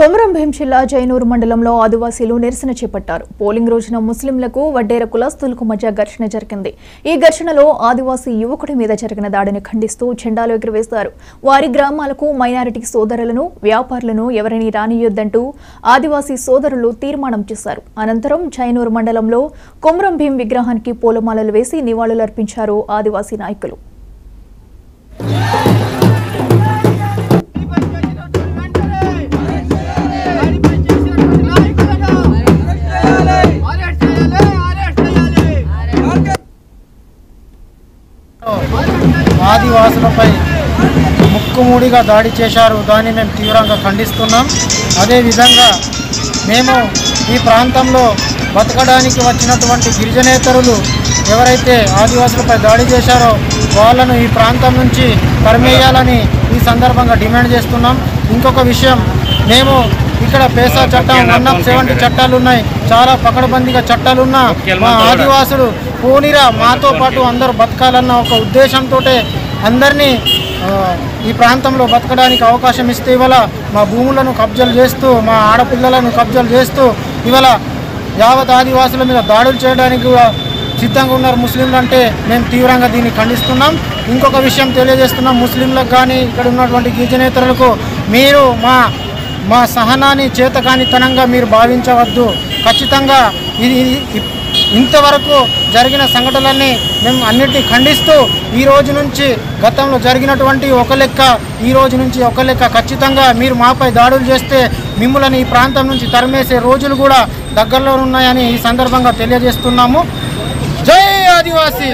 కొమరం భీం జిల్లా జైనూరు మండలంలో ఆదివాసీలు నిరసన చేపట్టారు. పోలింగ్ రోజున ముస్లింలకు వడ్డేర కులస్తులకు మధ్య ఘర్షణ జరిగింది. ఈ ఘర్షణలో ఆదివాసీ యువకుడి మీద జరిగిన దాడిని ఖండిస్తూ జెండాలు ఎగురవేశారు. వారి గ్రామాలకు మైనారిటీ సోదరులను, వ్యాపారులను ఎవరిని రానియొద్దంటూ ఆదివాసీ సోదరులు తీర్మానం చేశారు. అనంతరం జైనూరు మండలంలో కొమరం భీం విగ్రహానికి పూలమాలలు వేసి నివాళులర్పించారు ఆదివాసీ నాయకులు. ఆదివాసులపై ముక్కుముడిగా దాడి చేశారు. దాన్ని మేము తీవ్రంగా ఖండిస్తున్నాం. అదేవిధంగా మేము ఈ ప్రాంతంలో బతకడానికి వచ్చినటువంటి గిరిజనేతరులు ఎవరైతే ఆదివాసులపై దాడి చేశారో వాళ్ళను ఈ ప్రాంతం నుంచి తరిమేయాలని ఈ సందర్భంగా డిమాండ్ చేస్తున్నాం. ఇంకొక విషయం, మేము ఇక్కడ పేసా చట్టం 170 చట్టాలు ఉన్నాయి, చాలా పకడ్బందీగా చట్టాలున్నా మా ఆదివాసులు పోనీరా మాతో పాటు అందరూ బతకాలన్న ఒక ఉద్దేశంతో అందరినీ ఈ ప్రాంతంలో బతకడానికి అవకాశం ఇస్తే ఇవాళ మా భూములను కబ్జాలు చేస్తూ, మా ఆడపిల్లలను కబ్జాలు చేస్తూ ఇవాళ యావత్ ఆదివాసుల మీద దాడులు చేయడానికి సిద్ధంగా ఉన్నారు ముస్లింలు. అంటే మేము తీవ్రంగా దీన్ని ఖండిస్తున్నాం. ఇంకొక విషయం తెలియజేస్తున్నాం, ముస్లింలకు కానీ ఇక్కడ ఉన్నటువంటి గిరిజనేతరులకు మీరు మా సహనాన్ని చేతకానితనంగా మీరు భావించవద్దు. ఖచ్చితంగా ఇది ఇంతవరకు జరిగిన సంఘటనలన్నీ మేము అన్నిటినీ ఖండిస్తూ ఈ రోజు నుంచి గతంలో జరిగినటువంటి ఒక లెక్క, ఈ రోజు నుంచి ఒక లెక్క, ఖచ్చితంగా మీరు మాపై దాడులు చేస్తే మిమ్మల్ని ఈ ప్రాంతం నుంచి తరిమేసే రోజులు కూడా దగ్గరలో ఉన్నాయని ఈ సందర్భంగా తెలియజేస్తున్నాము. జై ఆదివాసీ.